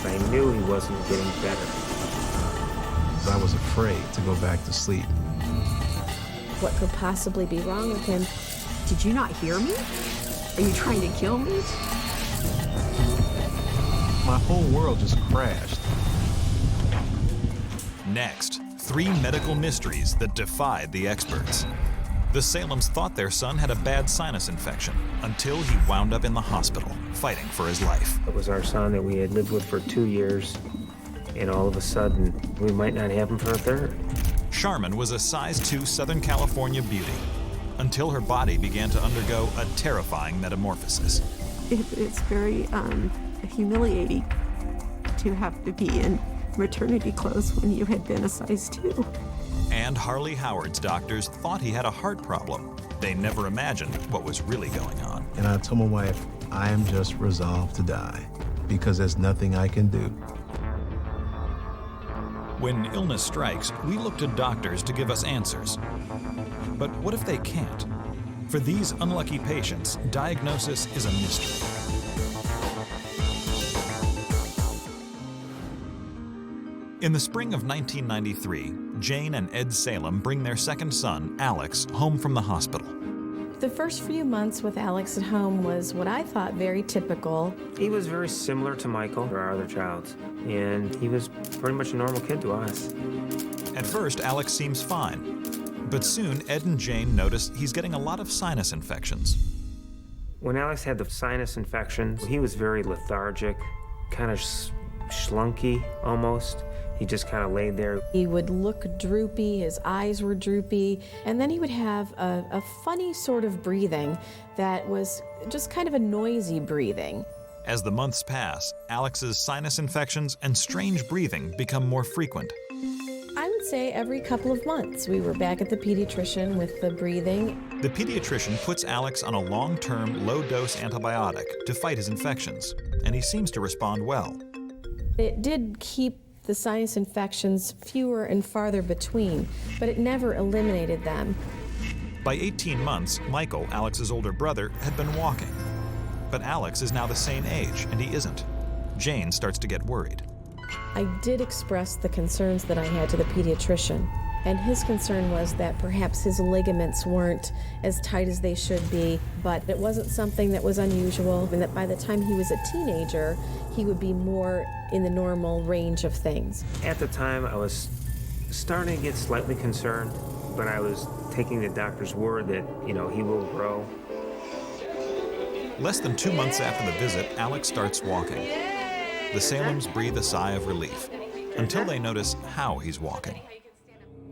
I knew he wasn't getting better. I was afraid to go back to sleep. What could possibly be wrong with him? Did you not hear me? Are you trying to kill me? My whole world just crashed. Next, 3 medical mysteries that defied the experts. The Salems thought their son had a bad sinus infection until he wound up in the hospital, fighting for his life. It was our son that we had lived with for 2 years, and all of a sudden, we might not have him for a third. Sharmyn was a size 2 Southern California beauty until her body began to undergo a terrifying metamorphosis. It's very humiliating to have to be in maternity clothes when you had been a size 2. And Harley Howard's doctors thought he had a heart problem. They never imagined what was really going on. And I told my wife, I am just resolved to die because there's nothing I can do. When illness strikes, we look to doctors to give us answers. But what if they can't? For these unlucky patients, diagnosis is a mystery. In the spring of 1993, Jane and Ed Salem bring their second son, Alex, home from the hospital. The first few months with Alex at home was what I thought very typical. He was very similar to Michael, our other child, and he was pretty much a normal kid to us. At first, Alex seems fine, but soon Ed and Jane notice he's getting a lot of sinus infections. When Alex had the sinus infections, he was very lethargic, kind of slunky almost. He just kind of laid there. He would look droopy, his eyes were droopy, and then he would have a funny sort of breathing that was just kind of a noisy breathing. As the months pass, Alex's sinus infections and strange breathing become more frequent. I would say every couple of months we were back at the pediatrician with the breathing. The pediatrician puts Alex on a long-term, low-dose antibiotic to fight his infections, and he seems to respond well. It did keep the sinus infections fewer and farther between, but it never eliminated them. By 18 months, Michael, Alex's older brother, had been walking. But Alex is now the same age, and he isn't. Jane starts to get worried. I did express the concerns that I had to the pediatrician, and his concern was that perhaps his ligaments weren't as tight as they should be, but it wasn't something that was unusual, and that by the time he was a teenager, he would be more in the normal range of things. At the time, I was starting to get slightly concerned, but I was taking the doctor's word that, he will grow. Less than 2 months after the visit, Alex starts walking. The Salems breathe a sigh of relief until they notice how he's walking.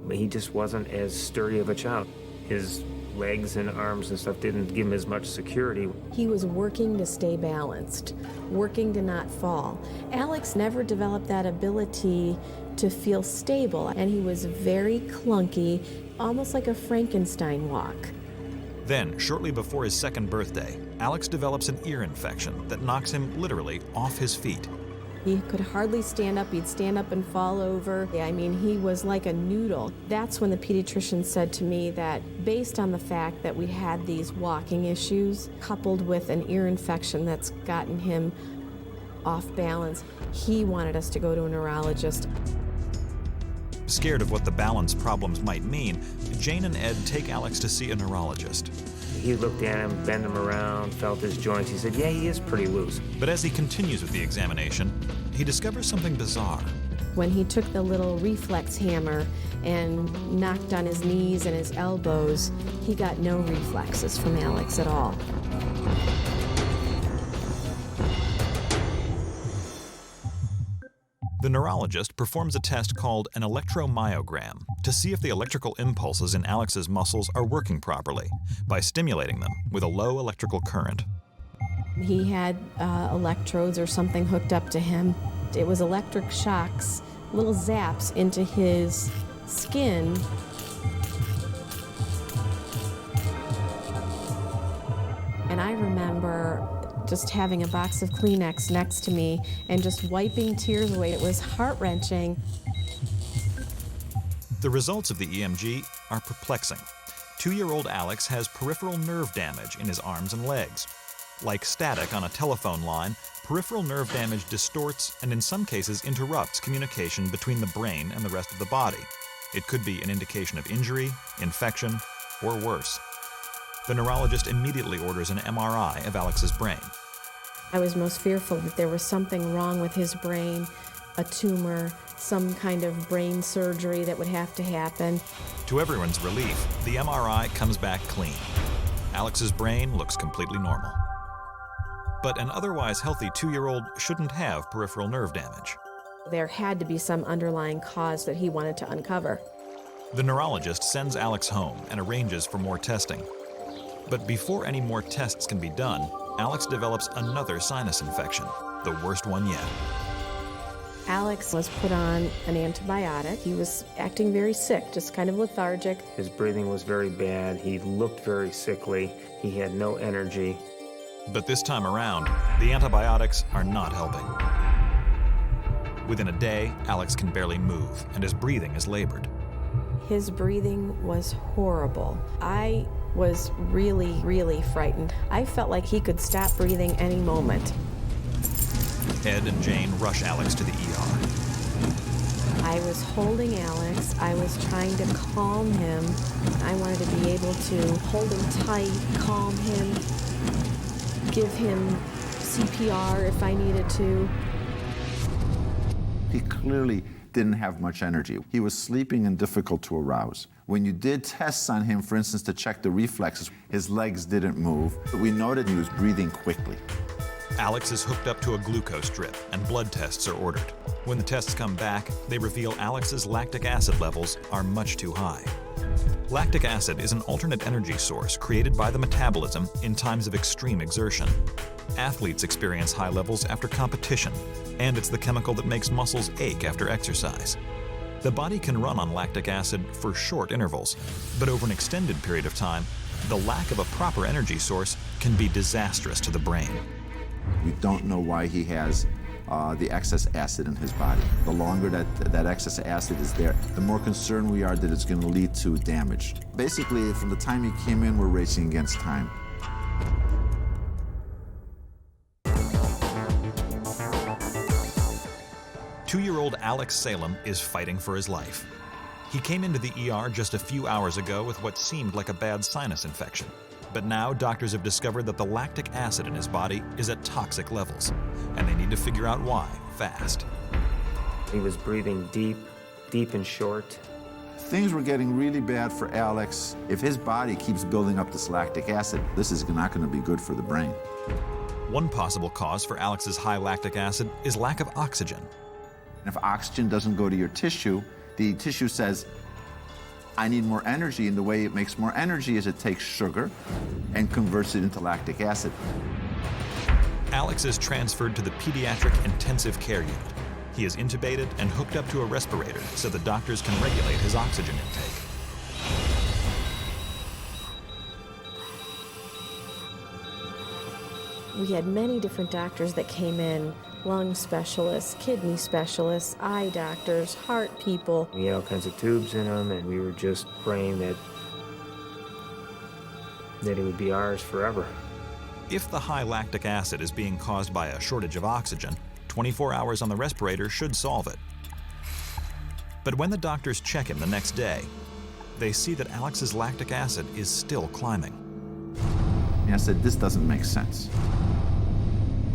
But he just wasn't as sturdy of a child. His legs and arms and stuff didn't give him as much security. He was working to stay balanced, working to not fall. Alex never developed that ability to feel stable, and he was very clunky, almost like a Frankenstein walk. Then, shortly before his second birthday, Alex develops an ear infection that knocks him literally off his feet. He could hardly stand up. He'd stand up and fall over. I mean, he was like a noodle. That's when the pediatrician said to me that based on the fact that we had these walking issues, coupled with an ear infection that's gotten him off balance, he wanted us to go to a neurologist. Scared of what the balance problems might mean, Jane and Ed take Alex to see a neurologist. He looked at him, bent him around, felt his joints. He said, yeah, he is pretty loose. But as he continues with the examination, he discovers something bizarre. When he took the little reflex hammer and knocked on his knees and his elbows, he got no reflexes from Alex at all. The neurologist performs a test called an electromyogram to see if the electrical impulses in Alex's muscles are working properly by stimulating them with a low electrical current. He had electrodes or something hooked up to him. It was electric shocks, little zaps into his skin. And I remember just having a box of Kleenex next to me and just wiping tears away. It was heart-wrenching. The results of the EMG are perplexing. 2-year-old Alex has peripheral nerve damage in his arms and legs. Like static on a telephone line, peripheral nerve damage distorts and in some cases interrupts communication between the brain and the rest of the body. It could be an indication of injury, infection, or worse. The neurologist immediately orders an MRI of Alex's brain. I was most fearful that there was something wrong with his brain, a tumor, some kind of brain surgery that would have to happen. To everyone's relief, the MRI comes back clean. Alex's brain looks completely normal. But an otherwise healthy 2-year-old shouldn't have peripheral nerve damage. There had to be some underlying cause that he wanted to uncover. The neurologist sends Alex home and arranges for more testing. But before any more tests can be done, Alex develops another sinus infection, the worst one yet. Alex was put on an antibiotic. He was acting very sick, just kind of lethargic. His breathing was very bad. He looked very sickly. He had no energy. But this time around, the antibiotics are not helping. Within a day, Alex can barely move, and his breathing is labored. His breathing was horrible. I was really, really frightened. I felt like he could stop breathing any moment. Ed and Jane rush Alex to the ER. I was holding Alex. I was trying to calm him. I wanted to be able to hold him tight, calm him, give him CPR if I needed to. He clearly didn't have much energy. He was sleeping and difficult to arouse. When you did tests on him, for instance, to check the reflexes, his legs didn't move. We noted he was breathing quickly. Alex is hooked up to a glucose drip, and blood tests are ordered. When the tests come back, they reveal Alex's lactic acid levels are much too high. Lactic acid is an alternate energy source created by the metabolism in times of extreme exertion. Athletes experience high levels after competition, and it's the chemical that makes muscles ache after exercise. The body can run on lactic acid for short intervals, but over an extended period of time, the lack of a proper energy source can be disastrous to the brain. We don't know why he has the excess acid in his body. The longer that excess acid is there, the more concerned we are that it's going to lead to damage. Basically, from the time he came in, we're racing against time. Two-year-old Alex Salem is fighting for his life. He came into the ER just a few hours ago with what seemed like a bad sinus infection. But now doctors have discovered that the lactic acid in his body is at toxic levels, and they need to figure out why fast. He was breathing deep and short. Things were getting really bad for Alex. If his body keeps building up this lactic acid, this is not going to be good for the brain. One possible cause for Alex's high lactic acid is lack of oxygen. And if oxygen doesn't go to your tissue, the tissue says, I need more energy, and the way it makes more energy is it takes sugar and converts it into lactic acid. Alex is transferred to the pediatric intensive care unit. He is intubated and hooked up to a respirator so the doctors can regulate his oxygen intake. We had many different doctors that came in. Lung specialists, kidney specialists, eye doctors, heart people. He had all kinds of tubes in him, and we were just praying that he would be ours forever. If the high lactic acid is being caused by a shortage of oxygen, 24 hours on the respirator should solve it. But when the doctors check him the next day, they see that Alex's lactic acid is still climbing. And I said, this doesn't make sense.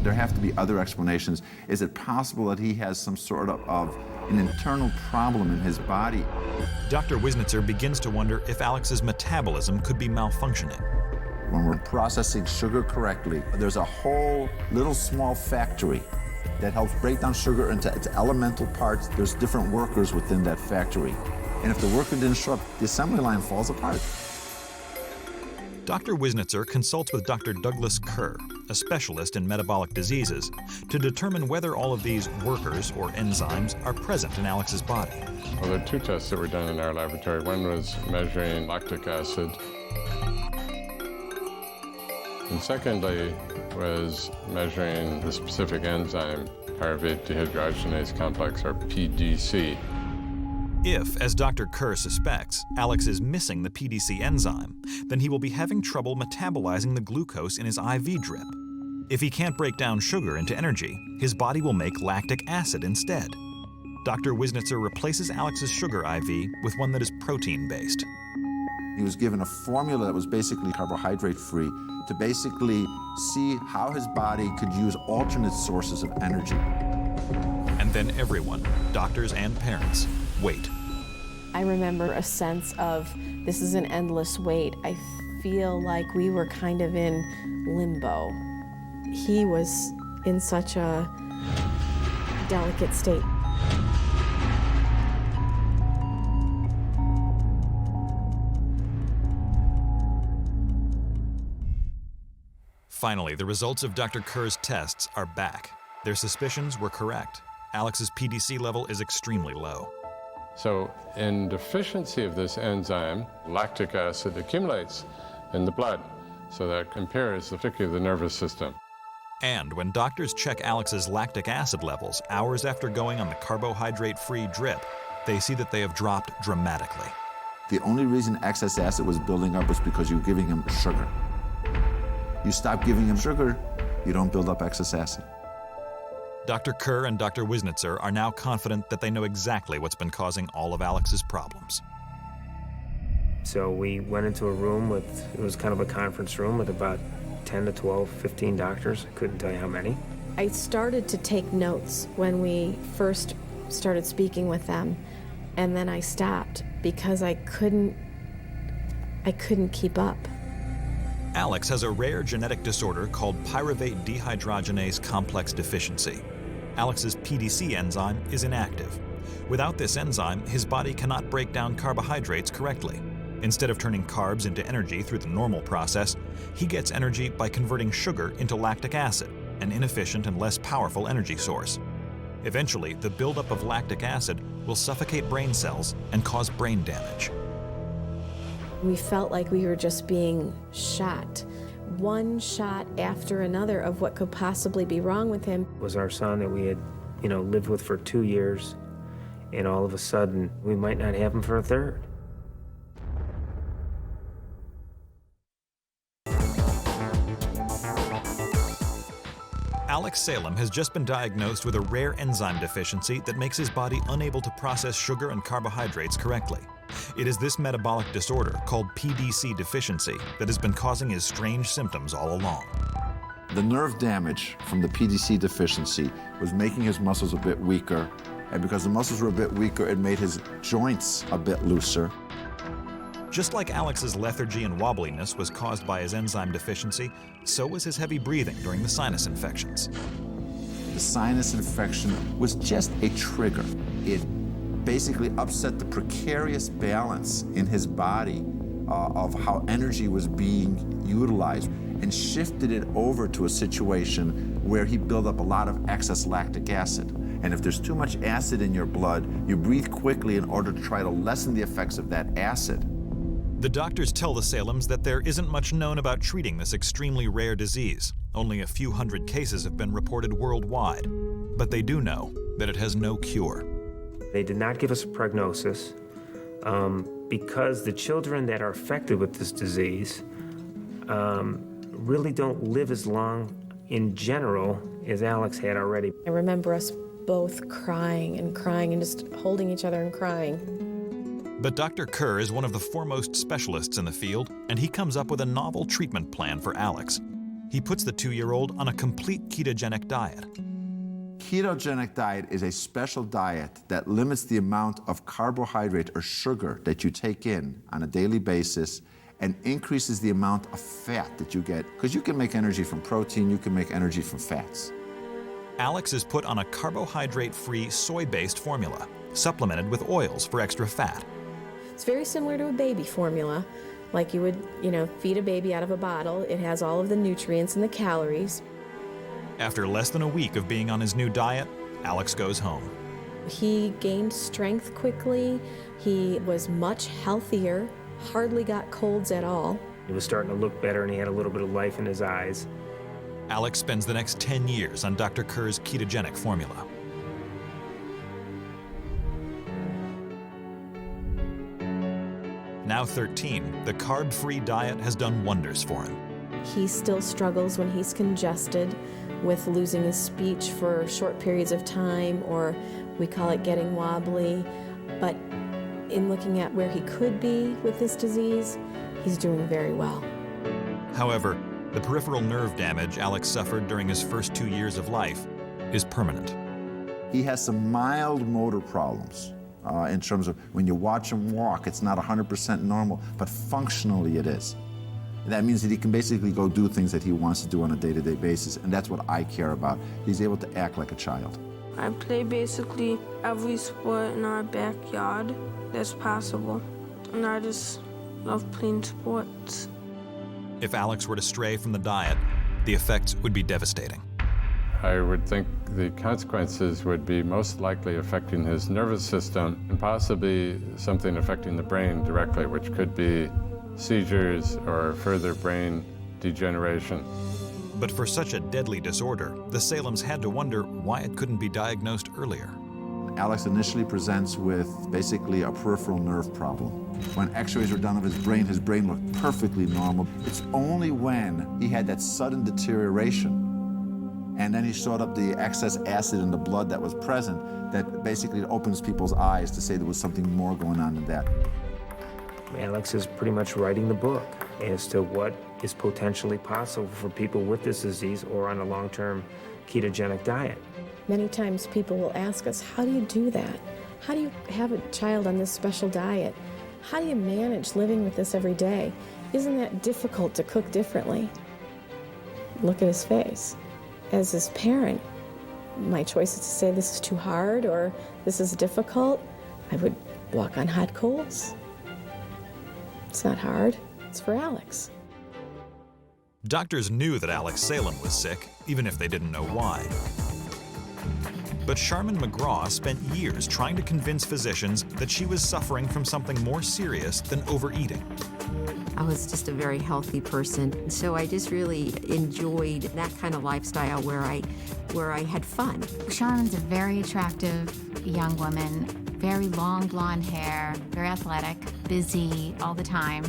There have to be other explanations. Is it possible that he has some sort of an internal problem in his body? Dr. Wisnitzer begins to wonder if Alex's metabolism could be malfunctioning. When we're processing sugar correctly, there's a whole little small factory that helps break down sugar into its elemental parts. There's different workers within that factory. And if the worker didn't show up, the assembly line falls apart. Dr. Wisnitzer consults with Dr. Douglas Kerr, a specialist in metabolic diseases, to determine whether all of these workers, or enzymes, are present in Alex's body. Well, there are two tests that were done in our laboratory. One was measuring lactic acid, and secondly was measuring the specific enzyme, pyruvate dehydrogenase complex, or PDC. If, as Dr. Kerr suspects, Alex is missing the PDC enzyme, then he will be having trouble metabolizing the glucose in his IV drip. If he can't break down sugar into energy, his body will make lactic acid instead. Dr. Wisnitzer replaces Alex's sugar IV with one that is protein-based. He was given a formula that was basically carbohydrate-free to basically see how his body could use alternate sources of energy. And then everyone, doctors and parents, wait. I remember a sense of, this is an endless wait. I feel like we were kind of in limbo. He was in such a delicate state. Finally, the results of Dr. Kerr's tests are back. Their suspicions were correct. Alex's PDC level is extremely low. So in deficiency of this enzyme, lactic acid accumulates in the blood, so that impairs particularly the nervous system. And when doctors check Alex's lactic acid levels hours after going on the carbohydrate-free drip, they see that they have dropped dramatically. The only reason excess acid was building up was because you were giving him sugar. You stop giving him sugar, you don't build up excess acid. Dr. Kerr and Dr. Wisnitzer are now confident that they know exactly what's been causing all of Alex's problems. So we went into a room with, it was kind of a conference room with about 10 to 12, 15 doctors. I couldn't tell you how many. I started to take notes when we first started speaking with them, and then I stopped because I couldn't keep up. Alex has a rare genetic disorder called pyruvate dehydrogenase complex deficiency. Alex's PDC enzyme is inactive. Without this enzyme, his body cannot break down carbohydrates correctly. Instead of turning carbs into energy through the normal process, he gets energy by converting sugar into lactic acid, an inefficient and less powerful energy source. Eventually, the buildup of lactic acid will suffocate brain cells and cause brain damage. We felt like we were just being shot, one shot after another of what could possibly be wrong with him. It was our son that we had, lived with for 2 years, and all of a sudden, we might not have him for a third. Alex Salem has just been diagnosed with a rare enzyme deficiency that makes his body unable to process sugar and carbohydrates correctly. It is this metabolic disorder, called PDC deficiency, that has been causing his strange symptoms all along. The nerve damage from the PDC deficiency was making his muscles a bit weaker, and because the muscles were a bit weaker, it made his joints a bit looser. Just like Alex's lethargy and wobbliness was caused by his enzyme deficiency, so was his heavy breathing during the sinus infections. The sinus infection was just a trigger. It basically upset the precarious balance in his body of how energy was being utilized and shifted it over to a situation where he built up a lot of excess lactic acid. And if there's too much acid in your blood, you breathe quickly in order to try to lessen the effects of that acid. The doctors tell the Salems that there isn't much known about treating this extremely rare disease. Only a few hundred cases have been reported worldwide. But they do know that it has no cure. They did not give us a prognosis because the children that are affected with this disease really don't live as long in general as Alex had already. I remember us both crying and just holding each other and crying. But Dr. Kerr is one of the foremost specialists in the field, and he comes up with a novel treatment plan for Alex. He puts the 2-year-old on a complete ketogenic diet. Ketogenic diet is a special diet that limits the amount of carbohydrate or sugar that you take in on a daily basis and increases the amount of fat that you get, because you can make energy from protein, you can make energy from fats. Alex is put on a carbohydrate-free soy-based formula, supplemented with oils for extra fat. It's very similar to a baby formula, like you would, feed a baby out of a bottle. It has all of the nutrients and the calories. After less than a week of being on his new diet, Alex goes home. He gained strength quickly. He was much healthier, hardly got colds at all. He was starting to look better and he had a little bit of life in his eyes. Alex spends the next 10 years on Dr. Kerr's ketogenic formula. Now 13, the carb-free diet has done wonders for him. He still struggles when he's congested with losing his speech for short periods of time, or we call it getting wobbly. But in looking at where he could be with this disease, he's doing very well. However, the peripheral nerve damage Alex suffered during his first 2 years of life is permanent. He has some mild motor problems in terms of when you watch him walk, it's not 100% normal, but functionally it is. That means that he can basically go do things that he wants to do on a day-to-day basis, and that's what I care about. He's able to act like a child. I play basically every sport in our backyard that's possible, and I just love playing sports. If Alex were to stray from the diet, the effects would be devastating. I would think the consequences would be most likely affecting his nervous system and possibly something affecting the brain directly, which could be seizures or further brain degeneration. But for such a deadly disorder, the Salems had to wonder why it couldn't be diagnosed earlier. Alex initially presents with basically a peripheral nerve problem. When x-rays were done of his brain looked perfectly normal. It's only when he had that sudden deterioration and then he showed up the excess acid in the blood that was present that basically opens people's eyes to say there was something more going on than that. Alex is pretty much writing the book as to what is potentially possible for people with this disease or on a long-term ketogenic diet. Many times people will ask us, how do you do that? How do you have a child on this special diet? How do you manage living with this every day? Isn't that difficult to cook differently? Look at his face. As his parent, my choice is to say this is too hard or this is difficult. I would walk on hot coals. It's not hard. It's for Alex. Doctors knew that Alex Salem was sick, even if they didn't know why. But Sharmyn McGraw spent years trying to convince physicians that she was suffering from something more serious than overeating. I was just a very healthy person, so I just really enjoyed that kind of lifestyle where I had fun. Sharmyn's a very attractive young woman, very long blonde hair, very athletic, busy all the time.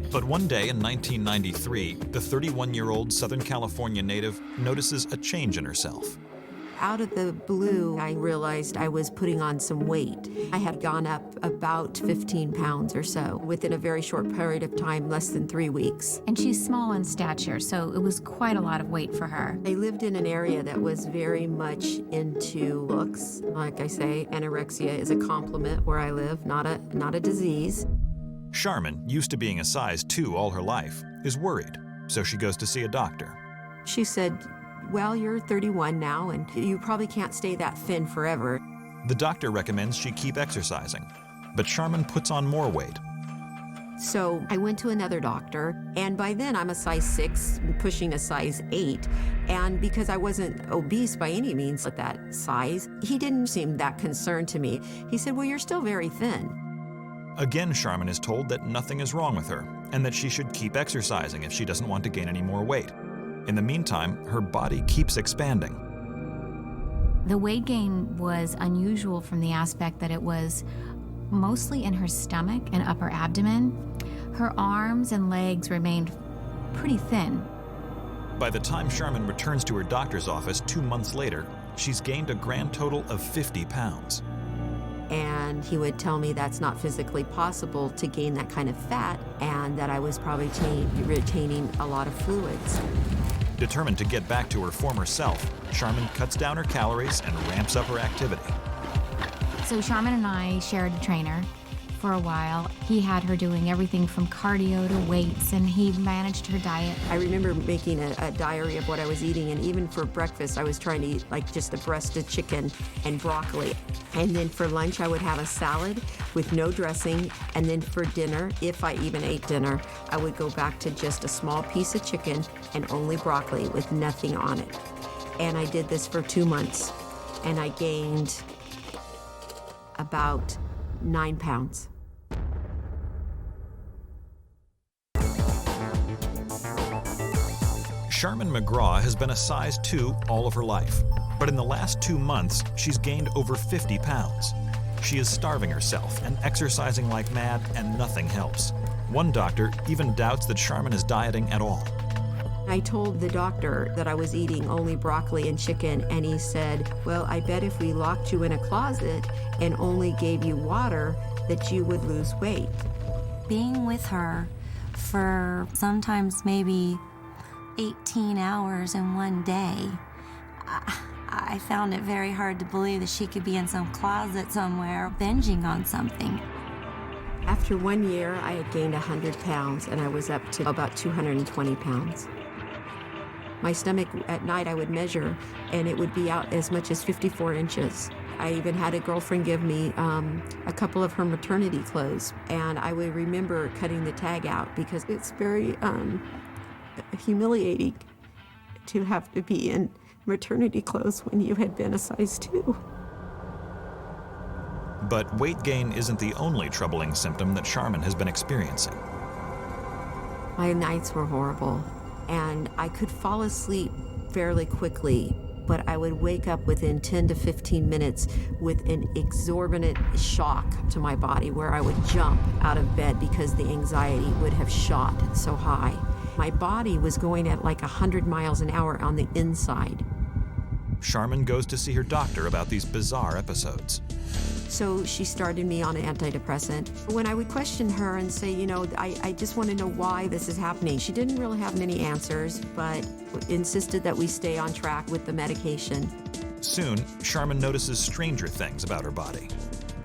But one day in 1993, the 31-year-old Southern California native notices a change in herself. Out of the blue, I realized I was putting on some weight. I had gone up about 15 pounds or so within a very short period of time, less than 3 weeks. And she's small in stature, so it was quite a lot of weight for her. I lived in an area that was very much into looks. Like I say, anorexia is a compliment where I live, not a disease. Sharmyn, used to being a size 2 all her life, is worried, so she goes to see a doctor. She said, well, you're 31 now, and you probably can't stay that thin forever. The doctor recommends she keep exercising, but Sharmyn puts on more weight. So I went to another doctor, and by then I'm a size 6, pushing a size 8. And because I wasn't obese by any means at that size, he didn't seem that concerned to me. He said, well, you're still very thin. Again, Sharmyn is told that nothing is wrong with her, and that she should keep exercising if she doesn't want to gain any more weight. In the meantime, her body keeps expanding. The weight gain was unusual from the aspect that it was mostly in her stomach and upper abdomen. Her arms and legs remained pretty thin. By the time Sharmyn returns to her doctor's office 2 months later, she's gained a grand total of 50 pounds. And he would tell me that's not physically possible to gain that kind of fat, and that I was probably retaining a lot of fluids. Determined to get back to her former self, Sharmyn cuts down her calories and ramps up her activity. So Sharmyn and I shared a trainer for a while. He had her doing everything from cardio to weights, and he managed her diet. I remember making a diary of what I was eating, and even for breakfast, I was trying to eat like just a breast of chicken and broccoli. And then for lunch, I would have a salad with no dressing. And then for dinner, if I even ate dinner, I would go back to just a small piece of chicken and only broccoli with nothing on it. And I did this for 2 months, and I gained about 9 pounds. Sharmyn McGraw has been a size 2 all of her life, but in the last 2 months, she's gained over 50 pounds. She is starving herself and exercising like mad, and nothing helps. One doctor even doubts that Sharmyn is dieting at all. I told the doctor that I was eating only broccoli and chicken, and he said, well, I bet if we locked you in a closet and only gave you water, that you would lose weight. Being with her for sometimes maybe 18 hours in one day, I found it very hard to believe that she could be in some closet somewhere binging on something. After 1 year, I had gained 100 pounds, and I was up to about 220 pounds. My stomach at night I would measure, and it would be out as much as 54 inches. I even had a girlfriend give me a couple of her maternity clothes, and I would remember cutting the tag out because it's very humiliating to have to be in maternity clothes when you had been a size 2. But weight gain isn't the only troubling symptom that Sharmyn has been experiencing. My nights were horrible, and I could fall asleep fairly quickly, but I would wake up within 10 to 15 minutes with an exorbitant shock to my body where I would jump out of bed because the anxiety would have shot so high. My body was going at like 100 miles an hour on the inside. Sharmyn goes to see her doctor about these bizarre episodes. So she started me on an antidepressant. When I would question her and say, you know, I just want to know why this is happening, she didn't really have many answers, but insisted that we stay on track with the medication. Soon, Sharmyn notices stranger things about her body.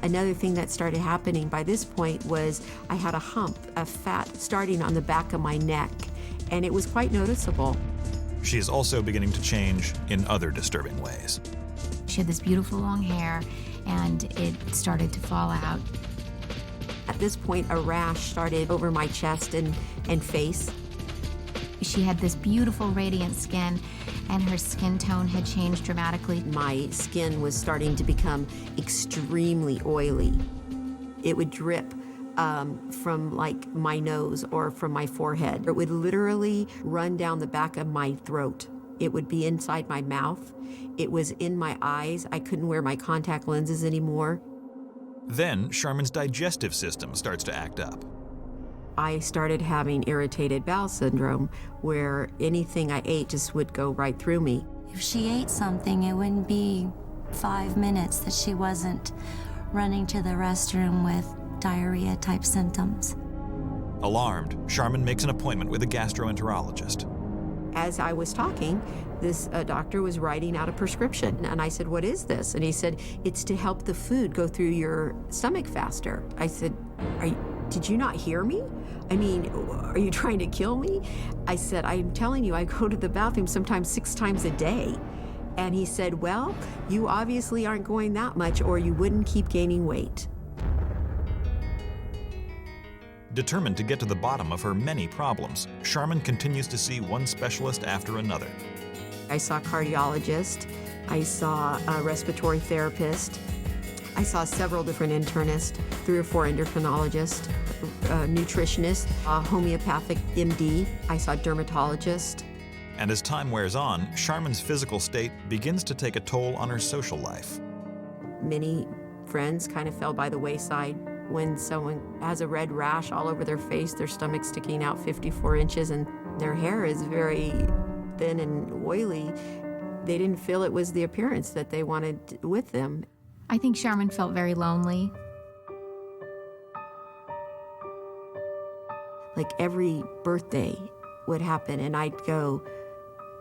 Another thing that started happening by this point was I had a hump of fat starting on the back of my neck, and it was quite noticeable. She is also beginning to change in other disturbing ways. She had this beautiful long hair, and it started to fall out. At this point, a rash started over my chest and face. She had this beautiful radiant skin, and her skin tone had changed dramatically. My skin was starting to become extremely oily. It would drip from like my nose or from my forehead. It would literally run down the back of my throat. It would be inside my mouth. It was in my eyes. I couldn't wear my contact lenses anymore. Then Sharmyn's digestive system starts to act up. I started having irritated bowel syndrome, where anything I ate just would go right through me. If she ate something, it wouldn't be 5 minutes that she wasn't running to the restroom with diarrhea-type symptoms. Alarmed, Sharmyn makes an appointment with a gastroenterologist. As I was talking, this doctor was writing out a prescription, and I said, what is this? And he said, it's to help the food go through your stomach faster. I said, did you not hear me? I mean, are you trying to kill me? I said, I'm telling you, I go to the bathroom sometimes 6 times a day. And he said, well, you obviously aren't going that much or you wouldn't keep gaining weight. Determined to get to the bottom of her many problems, Sharmyn continues to see one specialist after another. I saw a cardiologist, I saw a respiratory therapist, I saw several different internists, 3 or 4 endocrinologists, a nutritionist, a homeopathic MD, I saw a dermatologist. And as time wears on, Sharmyn's physical state begins to take a toll on her social life. Many friends kind of fell by the wayside. When someone has a red rash all over their face, their stomach sticking out 54 inches, and their hair is very thin and oily, they didn't feel it was the appearance that they wanted with them. I think Sharmyn felt very lonely. Like every birthday would happen, and I'd go,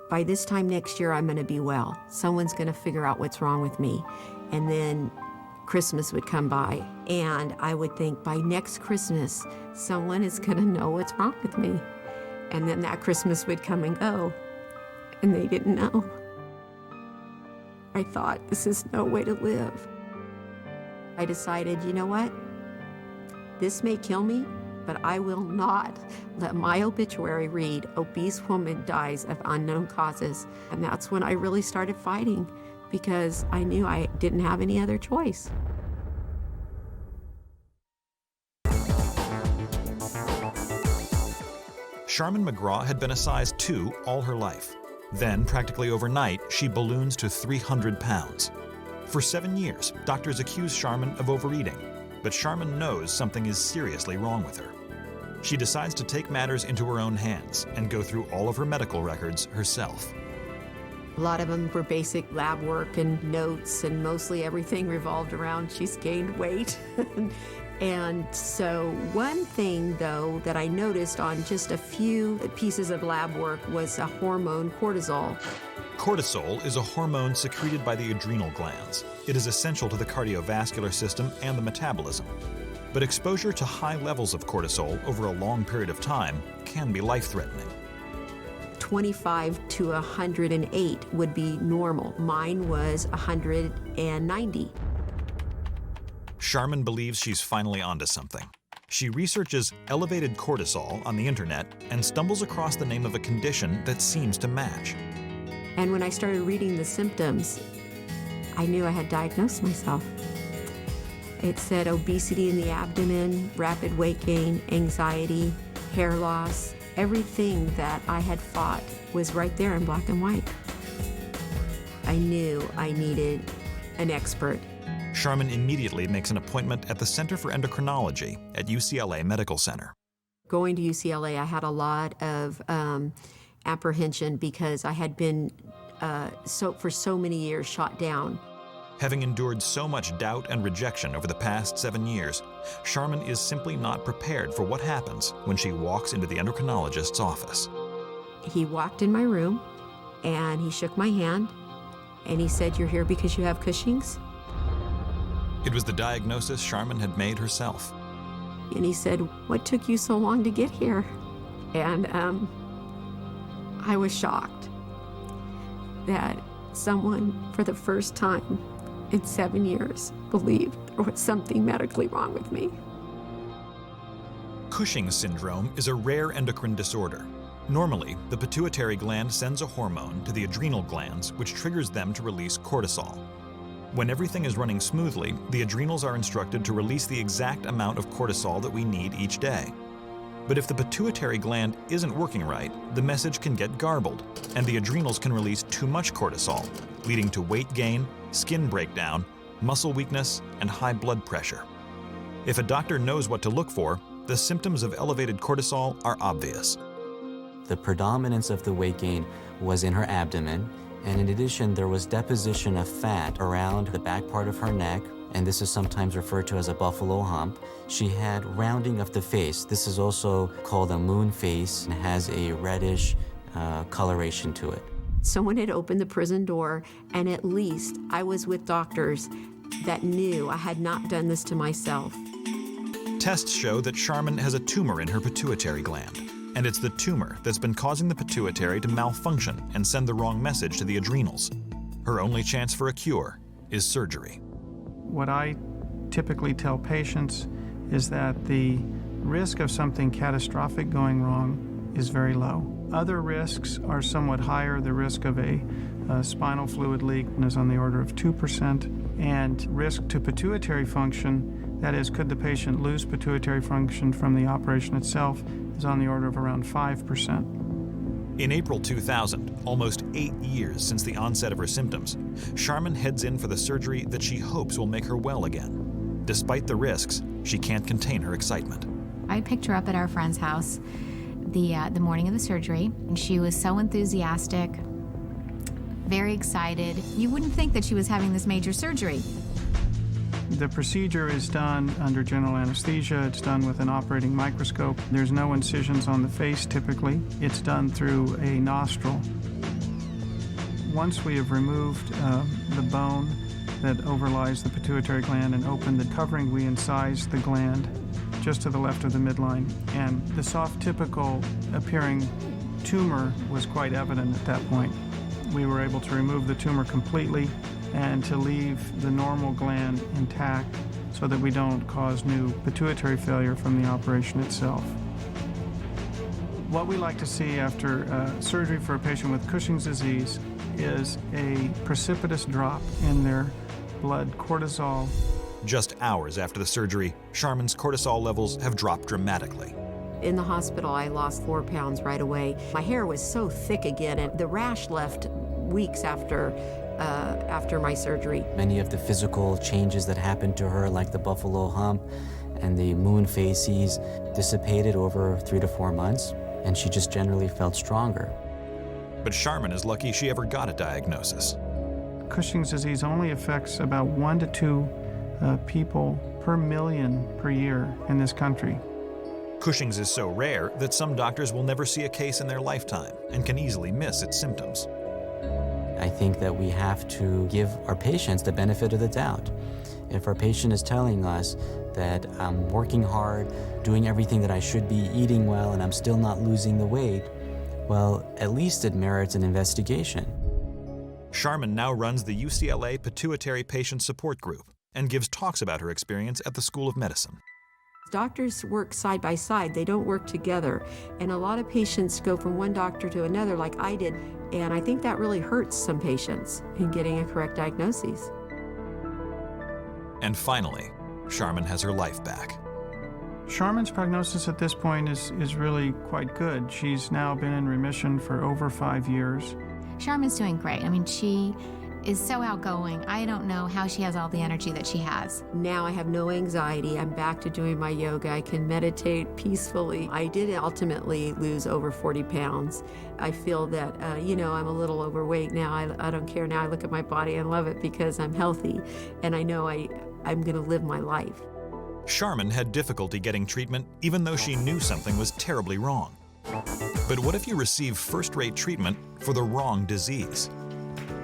by this time next year, I'm going to be well. Someone's going to figure out what's wrong with me. And then Christmas would come by, and I would think, by next Christmas, someone is going to know what's wrong with me. And then that Christmas would come and go, and they didn't know. I thought, this is no way to live. I decided, you know what? This may kill me, but I will not let my obituary read, obese woman dies of unknown causes. And that's when I really started fighting, because I knew I didn't have any other choice. Sharmyn McGraw had been a size 2 all her life. Then, practically overnight, she balloons to 300 pounds. For 7 years, doctors accused Sharmyn of overeating, but Sharmyn knows something is seriously wrong with her. She decides to take matters into her own hands and go through all of her medical records herself. A lot of them were basic lab work and notes, and mostly everything revolved around she's gained weight. And so one thing, though, that I noticed on just a few pieces of lab work was a hormone, cortisol. Cortisol is a hormone secreted by the adrenal glands. It is essential to the cardiovascular system and the metabolism. But exposure to high levels of cortisol over a long period of time can be life-threatening. 25 to 108 would be normal. Mine was 190. Sharmyn believes she's finally onto something. She researches elevated cortisol on the internet and stumbles across the name of a condition that seems to match. And when I started reading the symptoms, I knew I had diagnosed myself. It said obesity in the abdomen, rapid weight gain, anxiety, hair loss. Everything that I had fought was right there in black and white. I knew I needed an expert. Sharmyn immediately makes an appointment at the Center for Endocrinology at UCLA Medical Center. Going to UCLA, I had a lot of apprehension because I had been, for so many years, shot down. Having endured so much doubt and rejection over the past 7 years, Sharmyn is simply not prepared for what happens when she walks into the endocrinologist's office. He walked in my room, and he shook my hand, and he said, "You're here because you have Cushing's?" It was the diagnosis Sharmyn had made herself. And he said, "What took you so long to get here?" And I was shocked that someone, for the first time in 7 years, believed there was something medically wrong with me. Cushing's syndrome is a rare endocrine disorder. Normally, the pituitary gland sends a hormone to the adrenal glands, which triggers them to release cortisol. When everything is running smoothly, the adrenals are instructed to release the exact amount of cortisol that we need each day. But if the pituitary gland isn't working right, the message can get garbled, and the adrenals can release too much cortisol, leading to weight gain, skin breakdown, muscle weakness, and high blood pressure. If a doctor knows what to look for, the symptoms of elevated cortisol are obvious. The predominance of the weight gain was in her abdomen, and in addition, there was deposition of fat around the back part of her neck, and this is sometimes referred to as a buffalo hump. She had rounding of the face. This is also called a moon face and has a reddish coloration to it. Someone had opened the prison door, and at least I was with doctors that knew I had not done this to myself. Tests show that Sharmyn has a tumor in her pituitary gland, and it's the tumor that's been causing the pituitary to malfunction and send the wrong message to the adrenals. Her only chance for a cure is surgery. What I typically tell patients is that the risk of something catastrophic going wrong is very low. Other risks are somewhat higher. The risk of a spinal fluid leak is on the order of 2%, and risk to pituitary function, that is, could the patient lose pituitary function from the operation itself, is on the order of around 5%. In April 2000, almost 8 years since the onset of her symptoms, Sharmyn heads in for the surgery that she hopes will make her well again. Despite the risks, she can't contain her excitement. I picked her up at our friend's house the morning of the surgery, and she was so enthusiastic, very excited. You wouldn't think that she was having this major surgery. The procedure is done under general anesthesia. It's done with an operating microscope. There's no incisions on the face typically. It's done through a nostril. Once we have removed the bone that overlies the pituitary gland and opened the covering, we incise the gland just to the left of the midline. And the soft, typical appearing tumor was quite evident at that point. We were able to remove the tumor completely and to leave the normal gland intact so that we don't cause new pituitary failure from the operation itself. What we like to see after surgery for a patient with Cushing's disease is a precipitous drop in their blood cortisol. Just hours after the surgery, Sharmyn's cortisol levels have dropped dramatically. In the hospital, I lost 4 pounds right away. My hair was so thick again, and the rash left weeks after my surgery. Many of the physical changes that happened to her, like the buffalo hump and the moon phases dissipated over 3 to 4 months, and she just generally felt stronger. But Sharmyn is lucky she ever got a diagnosis. Cushing's disease only affects about 1 to 2 people per million per year in this country. Cushing's is so rare that some doctors will never see a case in their lifetime and can easily miss its symptoms. I think that we have to give our patients the benefit of the doubt. If our patient is telling us that I'm working hard, doing everything that I should be, eating well, and I'm still not losing the weight, well, at least it merits an investigation. Sharmyn now runs the UCLA Pituitary Patient Support Group and gives talks about her experience at the School of Medicine. Doctors work side by side, they don't work together. And a lot of patients go from one doctor to another like I did, and I think that really hurts some patients in getting a correct diagnosis. And finally, Sharmyn has her life back. Sharmyn's prognosis at this point is really quite good. She's now been in remission for over 5 years. Sharmyn's doing great. I mean, she is so outgoing. I don't know how she has all the energy that she has. Now I have no anxiety. I'm back to doing my yoga. I can meditate peacefully. I did ultimately lose over 40 pounds. I feel that, I'm a little overweight now. I don't care now. I look at my body and love it because I'm healthy, and I know I'm going to live my life. Sharmyn had difficulty getting treatment even though she knew something was terribly wrong. But what if you receive first-rate treatment for the wrong disease?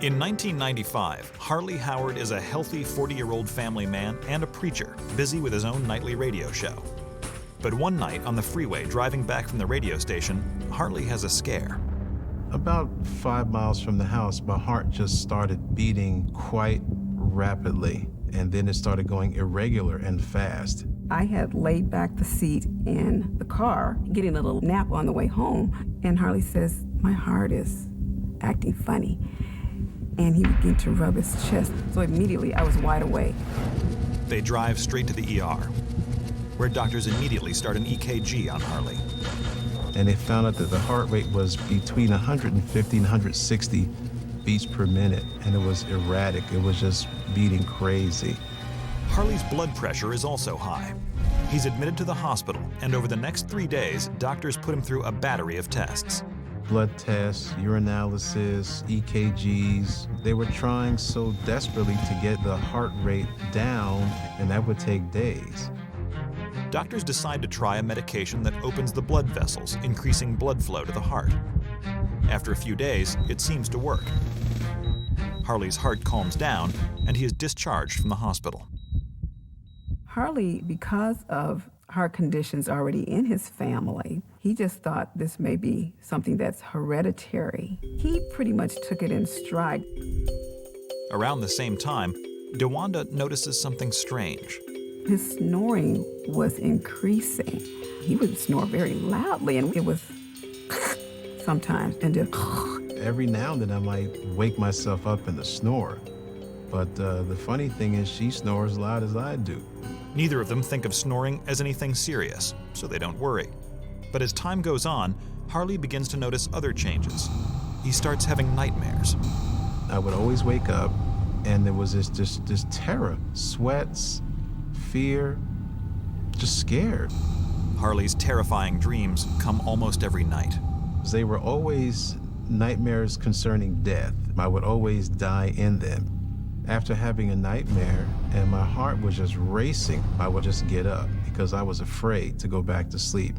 In 1995, Harley Howard is a healthy 40-year-old family man and a preacher, busy with his own nightly radio show. But one night on the freeway driving back from the radio station, Harley has a scare. About 5 miles from the house, my heart just started beating quite rapidly, and then it started going irregular and fast. I had laid back the seat in the car, getting a little nap on the way home, and Harley says, "My heart is acting funny." And he began to rub his chest, so immediately I was wide awake. They drive straight to the ER, where doctors immediately start an EKG on Harley. And they found out that the heart rate was between 150 and 160 beats per minute, and it was erratic. It was just beating crazy. Harley's blood pressure is also high. He's admitted to the hospital, and over the next 3 days, doctors put him through a battery of tests. Blood tests, urinalysis, EKGs. They were trying so desperately to get the heart rate down, and that would take days. Doctors decide to try a medication that opens the blood vessels, increasing blood flow to the heart. After a few days, it seems to work. Harley's heart calms down, and he is discharged from the hospital. Harley, because of heart conditions already in his family, he just thought this may be something that's hereditary. He pretty much took it in stride. Around the same time, DeWanda notices something strange. His snoring was increasing. He would snore very loudly, and it was sometimes, and just Every now and then I might wake myself up in a snore. But the funny thing is she snores as loud as I do. Neither of them think of snoring as anything serious, so they don't worry. But as time goes on, Harley begins to notice other changes. He starts having nightmares. I would always wake up, and there was this terror, sweats, fear, just scared. Harley's terrifying dreams come almost every night. They were always nightmares concerning death. I would always die in them. After having a nightmare and my heart was just racing, I would just get up because I was afraid to go back to sleep.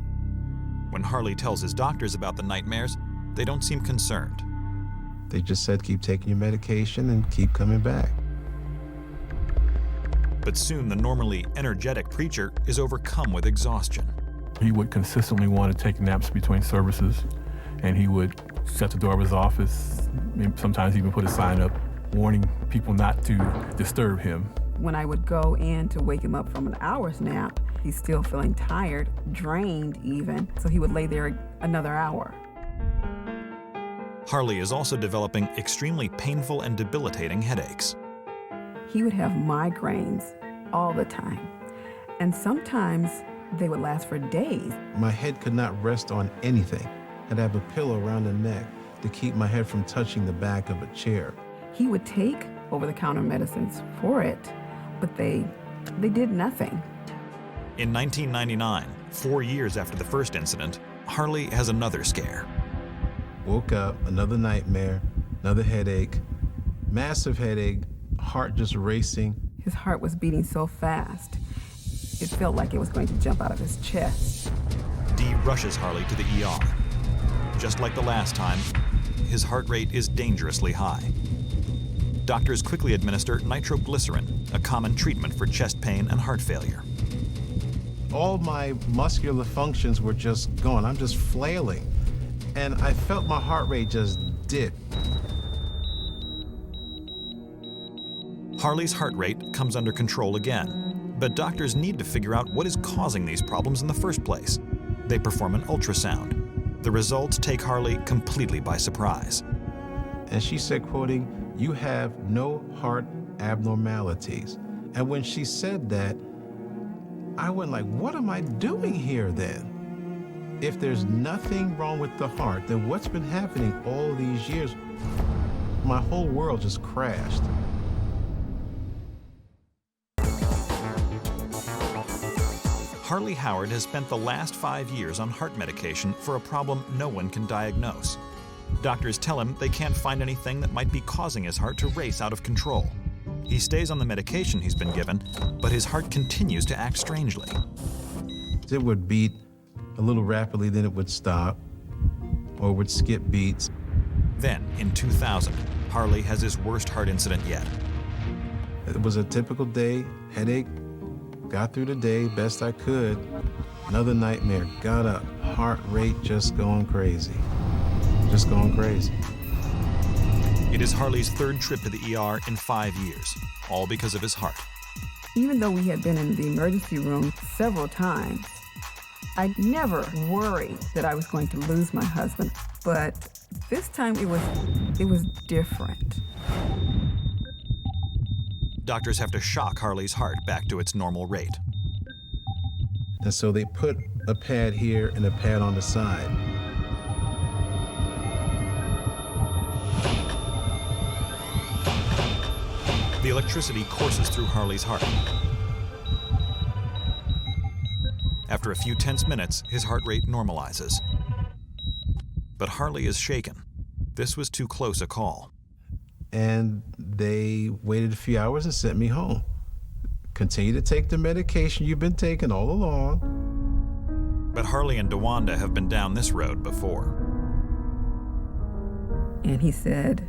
When Harley tells his doctors about the nightmares, they don't seem concerned. They just said, keep taking your medication and keep coming back. But soon the normally energetic preacher is overcome with exhaustion. He would consistently want to take naps between services, and he would shut the door of his office, sometimes even put a sign up warning people not to disturb him. when I would go in to wake him up from an hour's nap, he's still feeling tired, drained even, so he would lay there another hour. Harley is also developing extremely painful and debilitating headaches. He would have migraines all the time, and sometimes they would last for days. My head could not rest on anything. I'd have a pillow around the neck to keep my head from touching the back of a chair. He would take over-the-counter medicines for it, but they did nothing. In 1999, 4 years after the first incident, Harley has another scare. Woke up, another nightmare, another headache, massive headache, heart just racing. His heart was beating so fast, it felt like it was going to jump out of his chest. Dee rushes Harley to the ER. Just like the last time, his heart rate is dangerously high. Doctors quickly administer nitroglycerin, a common treatment for chest pain and heart failure. All my muscular functions were just gone. I'm just flailing. And I felt my heart rate just dip. Harley's heart rate comes under control again, but doctors need to figure out what is causing these problems in the first place. They perform an ultrasound. The results take Harley completely by surprise. And she said, quoting, "You have no heart abnormalities." And when she said that, I went like, what am I doing here then? If there's nothing wrong with the heart, then what's been happening all these years? My whole world just crashed. Harley Howard has spent the last 5 years on heart medication for a problem no one can diagnose. Doctors tell him they can't find anything that might be causing his heart to race out of control. He stays on the medication he's been given, but his heart continues to act strangely. It would beat a little rapidly, then it would stop, or would skip beats. Then, in 2000, Harley has his worst heart incident yet. It was a typical day, headache, got through the day best I could. Another nightmare, got up, heart rate just going crazy. Just going crazy. It is Harley's third trip to the ER in 5 years, all because of his heart. Even though we had been in the emergency room several times, I never worried that I was going to lose my husband. But this time it was different. Doctors have to shock Harley's heart back to its normal rate. And so they put a pad here and a pad on the side. The electricity courses through Harley's heart. After a few tense minutes, his heart rate normalizes. But Harley is shaken. This was too close a call. And they waited a few hours and sent me home. Continue to take the medication you've been taking all along. But Harley and DeWanda have been down this road before. And he said,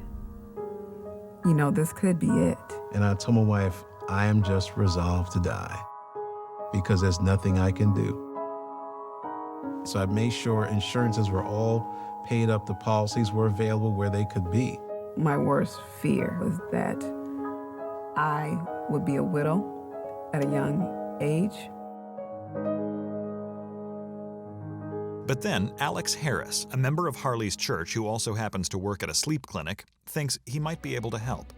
you know, this could be it. And I told my wife, I am just resolved to die because there's nothing I can do. So I made sure insurances were all paid up, the policies were available where they could be. My worst fear was that I would be a widow at a young age. But then Alex Harris, a member of Harley's church who also happens to work at a sleep clinic, thinks he might be able to help.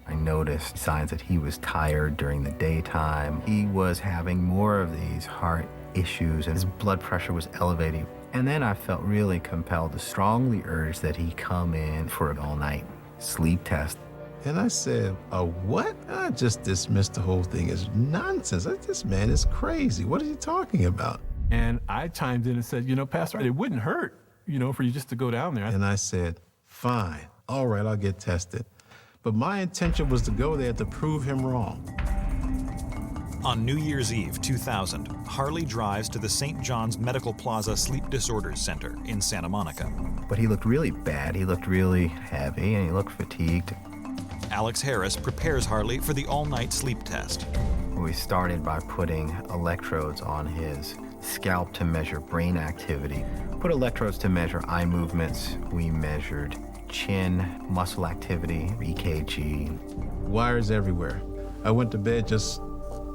I noticed signs that he was tired during the daytime. He was having more of these heart issues and his blood pressure was elevating. And then I felt really compelled to strongly urge that he come in for an all-night sleep test. And I said, a what? I just dismissed the whole thing as nonsense. This man is crazy. What are you talking about? And I chimed in and said, you know, Pastor, it wouldn't hurt, you know, for you just to go down there. And I said, fine, all right, I'll get tested. But my intention was to go there to prove him wrong. On New Year's Eve 2000, Harley drives to the St. John's Medical Plaza Sleep Disorders Center in Santa Monica. But he looked really bad. He looked really heavy and he looked fatigued. Alex Harris prepares Harley for the all-night sleep test. We started by putting electrodes on his scalp to measure brain activity. Put electrodes to measure eye movements. We measured chin, muscle activity, EKG. Wires everywhere. I went to bed just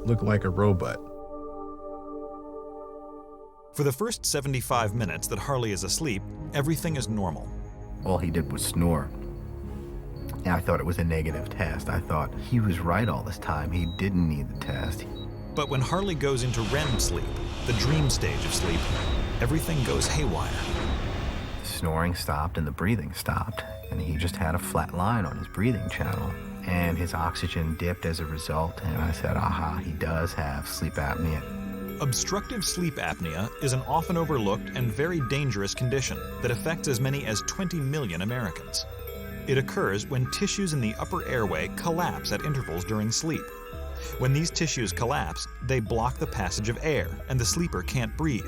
looking like a robot. For the first 75 minutes that Harley is asleep, everything is normal. All he did was snore. And I thought it was a negative test. I thought he was right all this time. He didn't need the test. But when Harley goes into REM sleep, the dream stage of sleep, everything goes haywire. The snoring stopped and the breathing stopped, and he just had a flat line on his breathing channel. and his oxygen dipped as a result. And I said, aha, he does have sleep apnea. Obstructive sleep apnea is an often overlooked and very dangerous condition that affects as many as 20 million Americans. It occurs when tissues in the upper airway collapse at intervals during sleep. When these tissues collapse, they block the passage of air, and the sleeper can't breathe.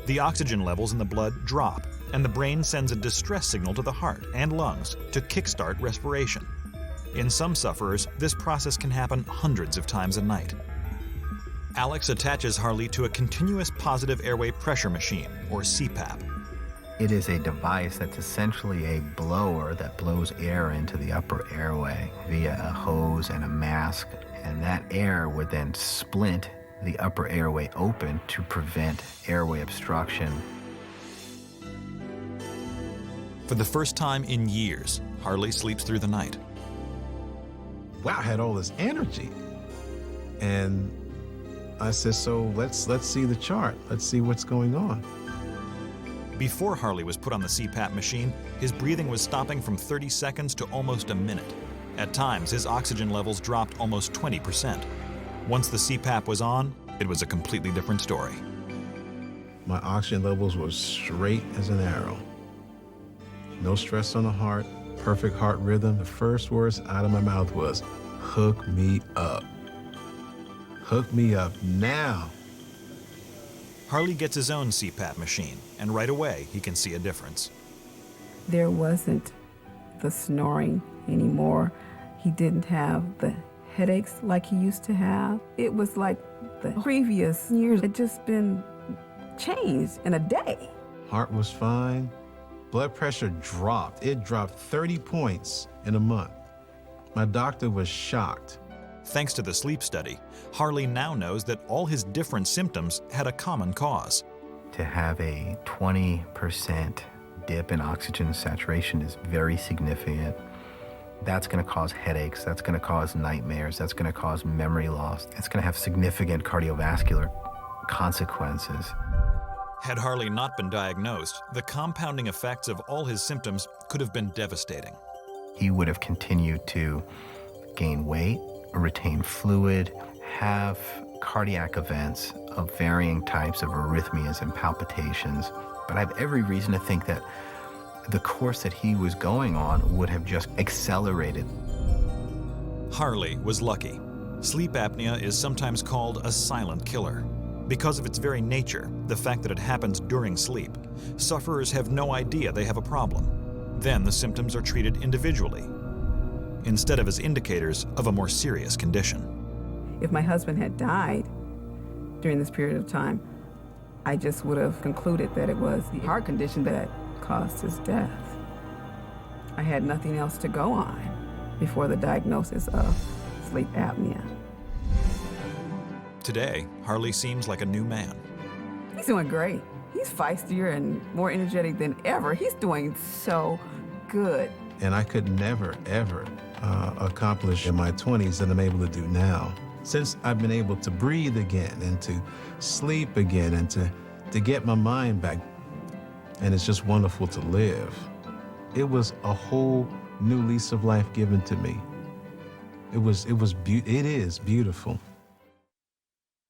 The oxygen levels in the blood drop, and the brain sends a distress signal to the heart and lungs to kickstart respiration. In some sufferers, this process can happen hundreds of times a night. Alex attaches Harley to a continuous positive airway pressure machine, or CPAP. It is a device that's essentially a blower that blows air into the upper airway via a hose and a mask, and that air would then splint the upper airway open to prevent airway obstruction. For the first time in years, Harley sleeps through the night. Wow, I had all this energy. And I said, so let's see the chart. Let's see what's going on. Before Harley was put on the CPAP machine, his breathing was stopping from 30 seconds to almost a minute. At times, his oxygen levels dropped almost 20%. Once the CPAP was on, it was a completely different story. My oxygen levels were straight as an arrow. No stress on the heart, perfect heart rhythm. The first words out of my mouth was, hook me up. Hook me up now. Harley gets his own CPAP machine, and right away he can see a difference. There wasn't the snoring anymore. He didn't have the headaches like he used to have. It was like the previous years had just been changed in a day. Heart was fine. Blood pressure dropped. It dropped 30 points in a month. My doctor was shocked. Thanks to the sleep study, Harley now knows that all his different symptoms had a common cause. To have a 20% dip in oxygen saturation is very significant. That's going to cause headaches, that's going to cause nightmares, that's going to cause memory loss. It's going to have significant cardiovascular consequences. Had Harley not been diagnosed, the compounding effects of all his symptoms could have been devastating. He would have continued to gain weight, retain fluid, have cardiac events of varying types of arrhythmias and palpitations. But I have every reason to think that the course that he was going on would have just accelerated. Harley was lucky. Sleep apnea is sometimes called a silent killer. Because of its very nature, the fact that it happens during sleep, sufferers have no idea they have a problem. Then the symptoms are treated individually, instead of as indicators of a more serious condition. If my husband had died during this period of time, I just would have concluded that it was the heart condition that caused his death. I had nothing else to go on before the diagnosis of sleep apnea. Today, Harley seems like a new man. He's doing great. He's feistier and more energetic than ever. He's doing so good. And I could never, ever accomplish in my 20s that I'm able to do now. Since I've been able to breathe again and to sleep again and to get my mind back. And it's just wonderful to live. It was a whole new lease of life given to me. It is beautiful.